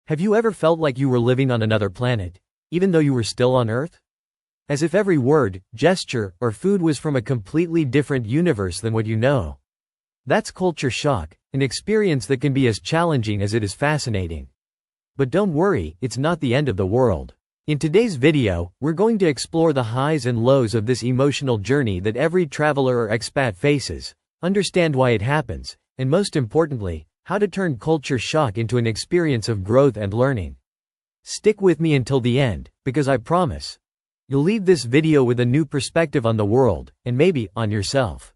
Have you ever felt like you were living on another planet, even though you were still on Earth? As if every word, gesture, or food was from a completely different universe than what you know. That's culture shock, an experience that can be as challenging as it is fascinating. But don't worry, it's not the end of the world. In today's video, we're going to explore the highs and lows of this emotional journey that every traveler or expat faces, understand why it happens, and most importantly, how to turn culture shock into an experience of growth and learning. Stick with me until the end, because I promise, you'll leave this video with a new perspective on the world, and maybe, on yourself.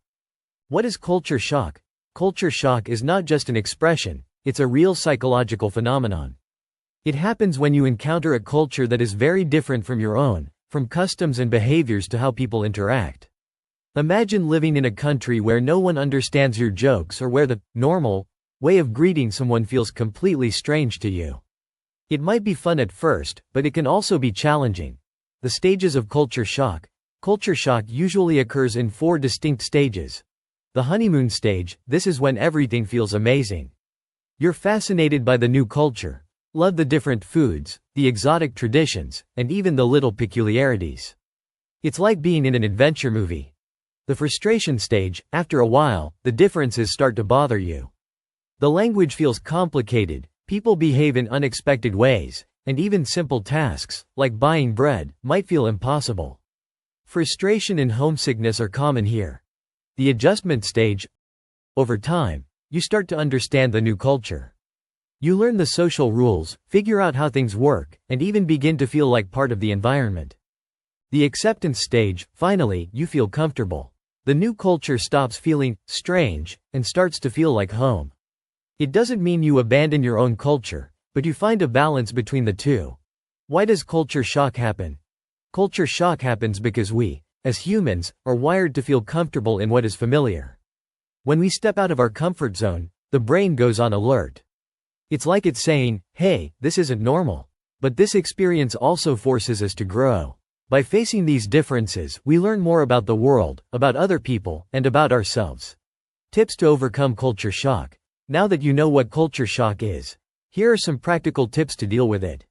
What is culture shock? Culture shock is not just an expression, it's a real psychological phenomenon. It happens when you encounter a culture that is very different from your own, from customs and behaviors to how people interact. Imagine living in a country where no one understands your jokes or where the normal way of greeting someone feels completely strange to you. It might be fun at first, but it can also be challenging. The stages of culture shock. Culture shock usually occurs in 4 distinct stages. The honeymoon stage, this is when everything feels amazing. You're fascinated by the new culture. Love the different foods, the exotic traditions, and even the little peculiarities. It's like being in an adventure movie. The frustration stage, after a while, the differences start to bother you. The language feels complicated, people behave in unexpected ways, and even simple tasks, like buying bread, might feel impossible. Frustration and homesickness are common here. The adjustment stage. Over time, you start to understand the new culture. You learn the social rules, figure out how things work, and even begin to feel like part of the environment. The acceptance stage. Finally, you feel comfortable. The new culture stops feeling strange and starts to feel like home. It doesn't mean you abandon your own culture, but you find a balance between the two. Why does culture shock happen? Culture shock happens because we, as humans, are wired to feel comfortable in what is familiar. When we step out of our comfort zone, the brain goes on alert. It's like it's saying, hey, this isn't normal. But this experience also forces us to grow. By facing these differences, we learn more about the world, about other people, and about ourselves. Tips to overcome culture shock. Now that you know what culture shock is, here are some practical tips to deal with it.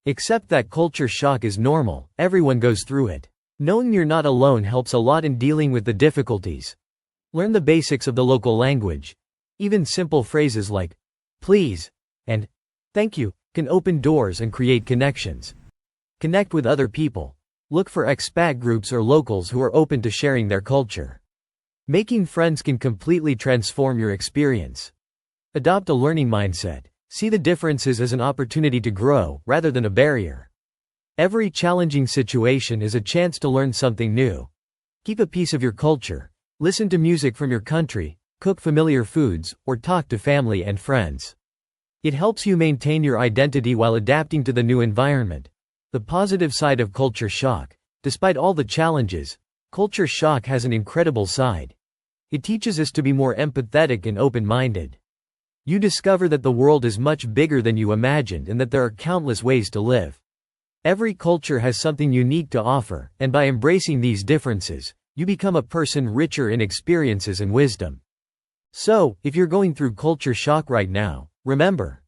Accept that culture shock is normal, everyone goes through it. Knowing you're not alone helps a lot in dealing with the difficulties. Learn the basics of the local language. Even simple phrases like, please, and thank you, can open doors and create connections. Connect with other people. Look for expat groups or locals who are open to sharing their culture. Making friends can completely transform your experience. Adopt a learning mindset. See the differences as an opportunity to grow, rather than a barrier. Every challenging situation is a chance to learn something new. Keep a piece of your culture. Listen to music from your country, cook familiar foods, or talk to family and friends. It helps you maintain your identity while adapting to the new environment. The positive side of culture shock. Despite all the challenges, culture shock has an incredible side. It teaches us to be more empathetic and open-minded. You discover that the world is much bigger than you imagined and that there are countless ways to live. Every culture has something unique to offer, and by embracing these differences, you become a person richer in experiences and wisdom. So, if you're going through culture shock right now, remember,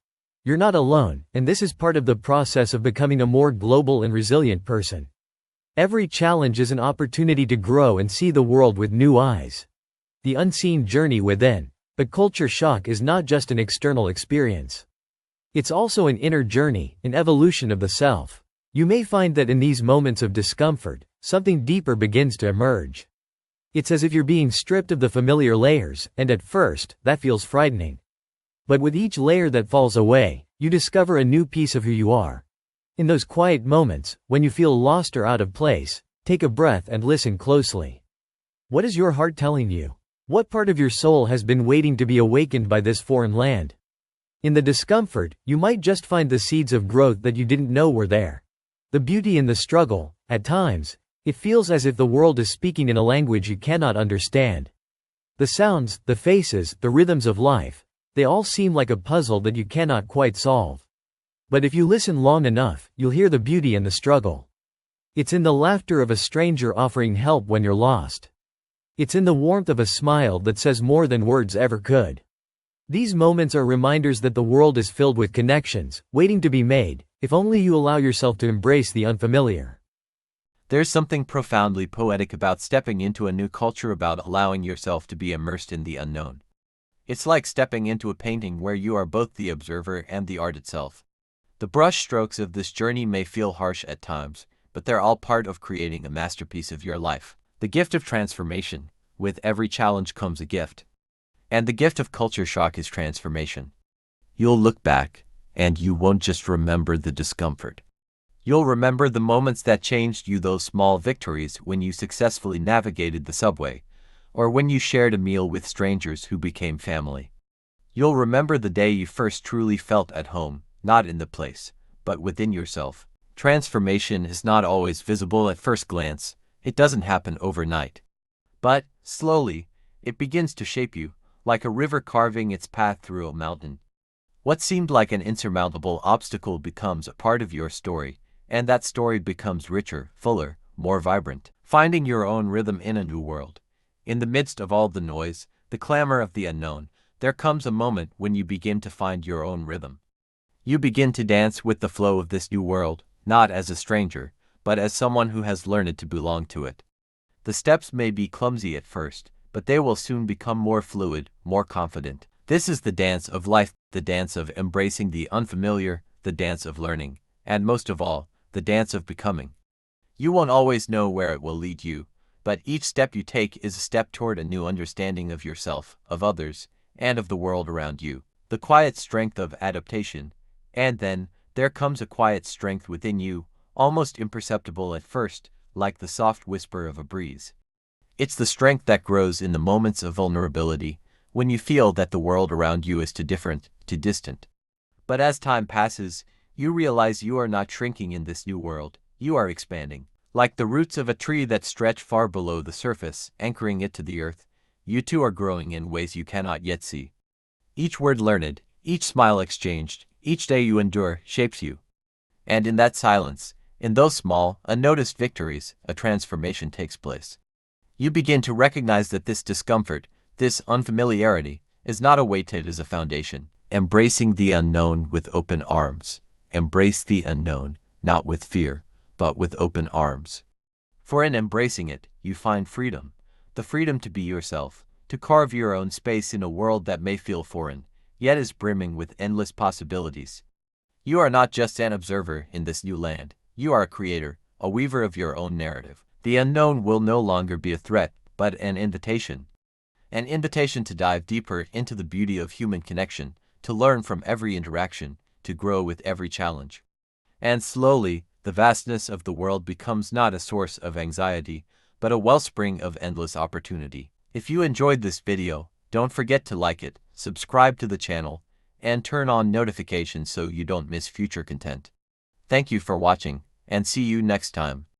you're not alone, and this is part of the process of becoming a more global and resilient person. Every challenge is an opportunity to grow and see the world with new eyes. The unseen journey within. But culture shock is not just an external experience. It's also an inner journey, an evolution of the self. You may find that in these moments of discomfort, something deeper begins to emerge. It's as if you're being stripped of the familiar layers, and at first, that feels frightening. But with each layer that falls away, you discover a new piece of who you are. In those quiet moments, when you feel lost or out of place, take a breath and listen closely. What is your heart telling you? What part of your soul has been waiting to be awakened by this foreign land? In the discomfort, you might just find the seeds of growth that you didn't know were there. The beauty in the struggle. At times, it feels as if the world is speaking in a language you cannot understand. The sounds, the faces, the rhythms of life, they all seem like a puzzle that you cannot quite solve. But if you listen long enough, you'll hear the beauty in the struggle. It's in the laughter of a stranger offering help when you're lost. It's in the warmth of a smile that says more than words ever could. These moments are reminders that the world is filled with connections, waiting to be made, if only you allow yourself to embrace the unfamiliar. There's something profoundly poetic about stepping into a new culture, about allowing yourself to be immersed in the unknown. It's like stepping into a painting where you are both the observer and the art itself. The brush strokes of this journey may feel harsh at times, but they're all part of creating a masterpiece of your life. The gift of transformation. With every challenge comes a gift. And the gift of culture shock is transformation. You'll look back, and you won't just remember the discomfort. You'll remember the moments that changed you, those small victories when you successfully navigated the subway, or when you shared a meal with strangers who became family. You'll remember the day you first truly felt at home, not in the place, but within yourself. Transformation is not always visible at first glance. It doesn't happen overnight. But, slowly, it begins to shape you, like a river carving its path through a mountain. What seemed like an insurmountable obstacle becomes a part of your story, and that story becomes richer, fuller, more vibrant. Finding your own rhythm in a new world. In the midst of all the noise, the clamor of the unknown, there comes a moment when you begin to find your own rhythm. You begin to dance with the flow of this new world, not as a stranger, but as someone who has learned to belong to it. The steps may be clumsy at first, but they will soon become more fluid, more confident. This is the dance of life, the dance of embracing the unfamiliar, the dance of learning, and most of all, the dance of becoming. You won't always know where it will lead you, but each step you take is a step toward a new understanding of yourself, of others, and of the world around you. The quiet strength of adaptation. And then, there comes a quiet strength within you, almost imperceptible at first, like the soft whisper of a breeze. It's the strength that grows in the moments of vulnerability, when you feel that the world around you is too different, too distant. But as time passes, you realize you are not shrinking in this new world, you are expanding. Like the roots of a tree that stretch far below the surface, anchoring it to the earth, you too are growing in ways you cannot yet see. Each word learned, each smile exchanged, each day you endure, shapes you. And in that silence, in those small, unnoticed victories, a transformation takes place. You begin to recognize that this discomfort, this unfamiliarity, is not a weight, it is a foundation. Embracing the unknown with open arms. Embrace the unknown, not with fear, but with open arms. For in embracing it, you find freedom. The freedom to be yourself, to carve your own space in a world that may feel foreign, yet is brimming with endless possibilities. You are not just an observer in this new land, you are a creator, a weaver of your own narrative. The unknown will no longer be a threat, but an invitation. An invitation to dive deeper into the beauty of human connection, to learn from every interaction, to grow with every challenge. And slowly, the vastness of the world becomes not a source of anxiety, but a wellspring of endless opportunity. If you enjoyed this video, don't forget to like it, subscribe to the channel, and turn on notifications so you don't miss future content. Thank you for watching, and see you next time.